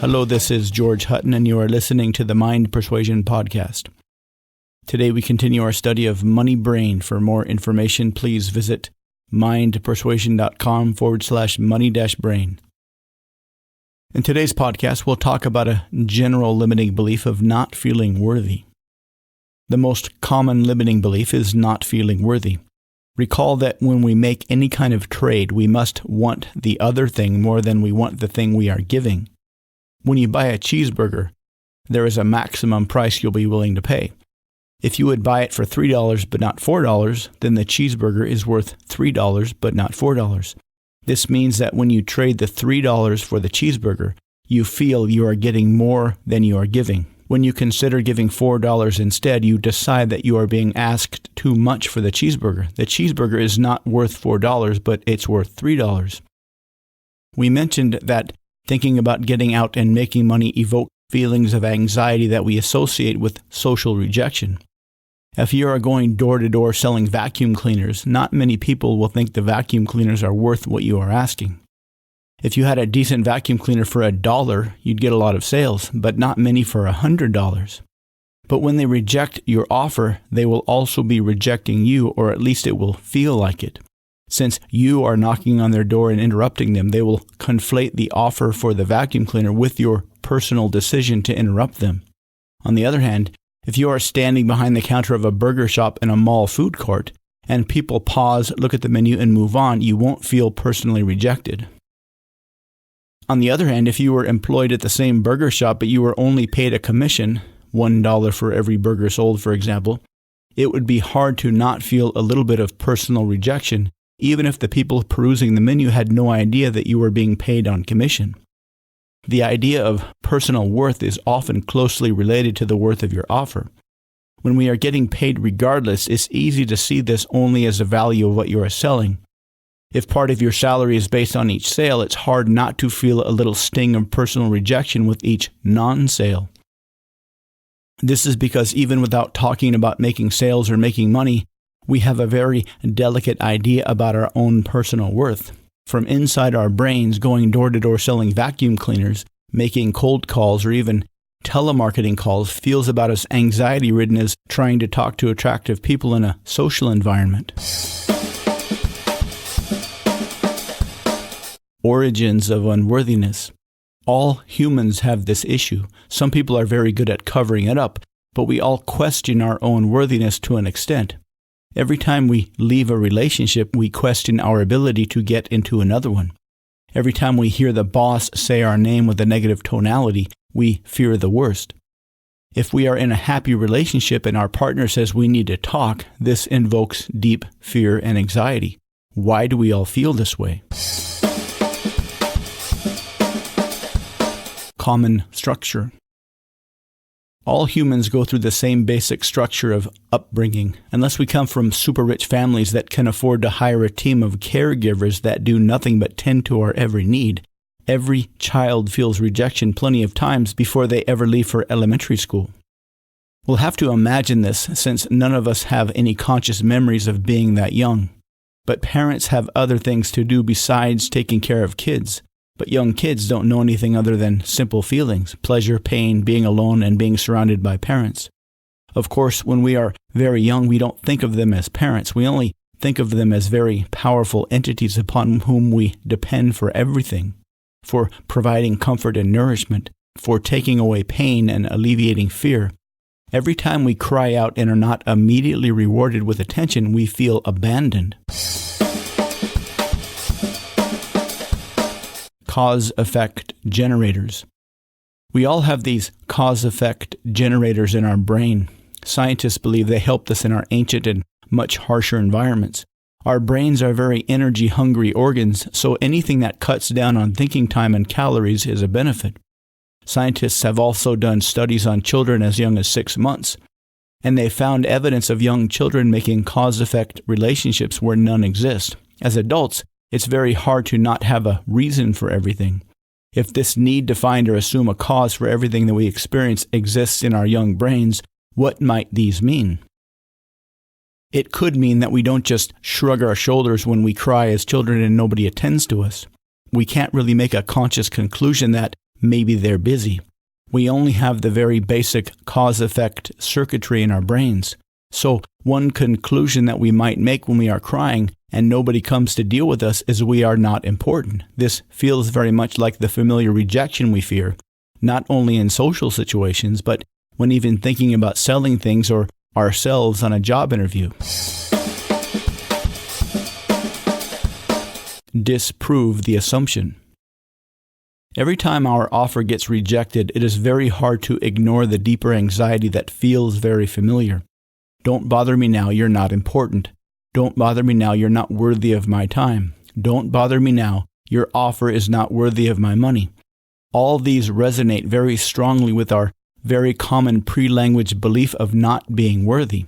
Hello, this is George Hutton, and you are listening to the Mind Persuasion Podcast. Today we continue our study of money brain. For more information, please visit mindpersuasion.com/money-brain. In today's podcast, we'll talk about a general limiting belief of not feeling worthy. The most common limiting belief is not feeling worthy. Recall that when we make any kind of trade, we must want the other thing more than we want the thing we are giving. When you buy a cheeseburger, there is a maximum price you'll be willing to pay. If you would buy it for $3 but not $4, then the cheeseburger is worth $3 but not $4. This means that when you trade the $3 for the cheeseburger, you feel you are getting more than you are giving. When you consider giving $4 instead, you decide that you are being asked too much for the cheeseburger. The cheeseburger is not worth $4, but it's worth $3. We mentioned that thinking about getting out and making money evokes feelings of anxiety that we associate with social rejection. If you are going door to door selling vacuum cleaners, not many people will think the vacuum cleaners are worth what you are asking. If you had a decent vacuum cleaner for $1, you'd get a lot of sales, but not many for $100. But when they reject your offer, they will also be rejecting you, or at least it will feel like it. Since you are knocking on their door and interrupting them, they will conflate the offer for the vacuum cleaner with your personal decision to interrupt them. On the other hand, if you are standing behind the counter of a burger shop in a mall food court, and people pause, look at the menu, and move on, you won't feel personally rejected. On the other hand, if you were employed at the same burger shop but you were only paid a commission, $1 for every burger sold, for example, it would be hard to not feel a little bit of personal rejection, even if the people perusing the menu had no idea that you were being paid on commission. The idea of personal worth is often closely related to the worth of your offer. When we are getting paid regardless, it's easy to see this only as the value of what you are selling. If part of your salary is based on each sale, it's hard not to feel a little sting of personal rejection with each non-sale. This is because even without talking about making sales or making money, we have a very delicate idea about our own personal worth. From inside our brains, going door to door selling vacuum cleaners, making cold calls, or even telemarketing calls feels about as anxiety-ridden as trying to talk to attractive people in a social environment. Origins of unworthiness. All humans have this issue. Some people are very good at covering it up, but we all question our own worthiness to an extent. Every time we leave a relationship, we question our ability to get into another one. Every time we hear the boss say our name with a negative tonality, we fear the worst. If we are in a happy relationship and our partner says we need to talk, this invokes deep fear and anxiety. Why do we all feel this way? Common structure. All humans go through the same basic structure of upbringing. Unless we come from super rich families that can afford to hire a team of caregivers that do nothing but tend to our every need, every child feels rejection plenty of times before they ever leave for elementary school. We'll have to imagine this since none of us have any conscious memories of being that young. But parents have other things to do besides taking care of kids. But young kids don't know anything other than simple feelings: pleasure, pain, being alone, and being surrounded by parents. Of course, when we are very young, we don't think of them as parents. We only think of them as very powerful entities upon whom we depend for everything, for providing comfort and nourishment, for taking away pain and alleviating fear. Every time we cry out and are not immediately rewarded with attention, we feel abandoned. Cause-effect generators. We all have these cause-effect generators in our brain. Scientists believe they helped us in our ancient and much harsher environments. Our brains are very energy-hungry organs, so anything that cuts down on thinking time and calories is a benefit. Scientists have also done studies on children as young as 6 months, and they found evidence of young children making cause-effect relationships where none exist. As adults, it's very hard to not have a reason for everything. If this need to find or assume a cause for everything that we experience exists in our young brains, what might these mean? It could mean that we don't just shrug our shoulders when we cry as children and nobody attends to us. We can't really make a conscious conclusion that maybe they're busy. We only have the very basic cause-effect circuitry in our brains. So one conclusion that we might make when we are crying and nobody comes to deal with us is we are not important. This feels very much like the familiar rejection we fear, not only in social situations, but when even thinking about selling things or ourselves on a job interview. Disprove the assumption. Every time our offer gets rejected, it is very hard to ignore the deeper anxiety that feels very familiar. Don't bother me now, you're not important. Don't bother me now, you're not worthy of my time. Don't bother me now, your offer is not worthy of my money. All these resonate very strongly with our very common pre-language belief of not being worthy.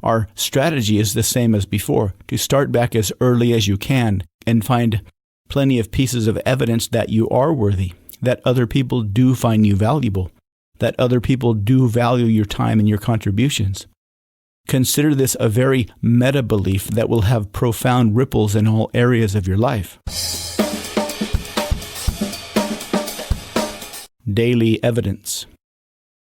Our strategy is the same as before, to start back as early as you can and find plenty of pieces of evidence that you are worthy, that other people do find you valuable, that other people do value your time and your contributions. Consider this a very meta belief that will have profound ripples in all areas of your life. Daily evidence.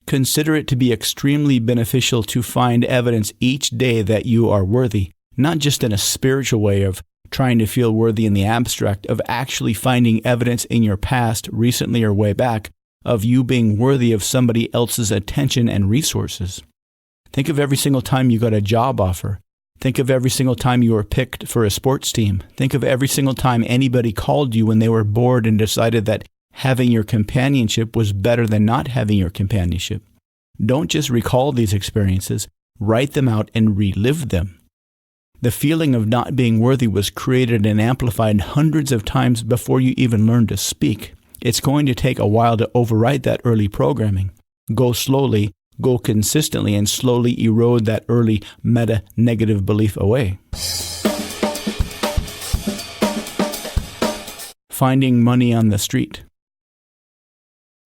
Consider it to be extremely beneficial to find evidence each day that you are worthy, not just in a spiritual way of trying to feel worthy in the abstract, of actually finding evidence in your past, recently or way back, of you being worthy of somebody else's attention and resources. Think of every single time you got a job offer. Think of every single time you were picked for a sports team. Think of every single time anybody called you when they were bored and decided that having your companionship was better than not having your companionship. Don't just recall these experiences, write them out and relive them. The feeling of not being worthy was created and amplified hundreds of times before you even learned to speak. It's going to take a while to overwrite that early programming. Go slowly, go consistently, and slowly erode that early meta-negative belief away. Finding money on the street.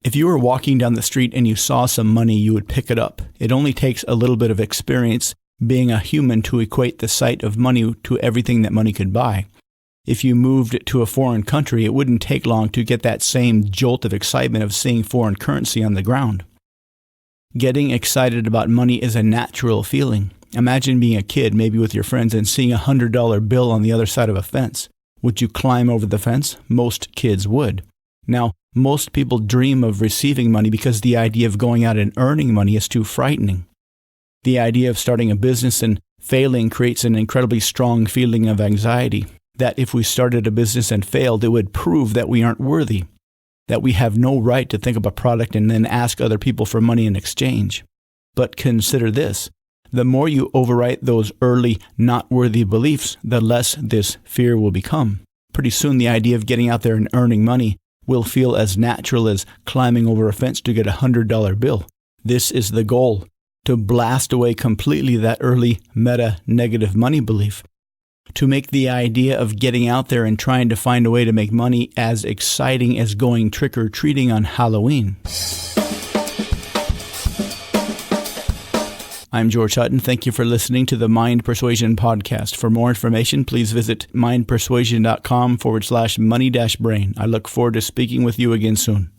If you were walking down the street and you saw some money, you would pick it up. It only takes a little bit of experience being a human to equate the sight of money to everything that money could buy. If you moved to a foreign country, it wouldn't take long to get that same jolt of excitement of seeing foreign currency on the ground. Getting excited about money is a natural feeling. Imagine being a kid, maybe with your friends, and seeing a $100 bill on the other side of a fence. Would you climb over the fence? Most kids would. Now, most people dream of receiving money because the idea of going out and earning money is too frightening. The idea of starting a business and failing creates an incredibly strong feeling of anxiety, that if we started a business and failed, it would prove that we aren't worthy, that we have no right to think of a product and then ask other people for money in exchange. But consider this, the more you overwrite those early not worthy beliefs, the less this fear will become. Pretty soon the idea of getting out there and earning money will feel as natural as climbing over a fence to get a $100 bill. This is the goal, to blast away completely that early meta-negative money belief, to make the idea of getting out there and trying to find a way to make money as exciting as going trick-or-treating on Halloween. I'm George Hutton. Thank you for listening to the Mind Persuasion Podcast. For more information, please visit mindpersuasion.com/money-brain. I look forward to speaking with you again soon.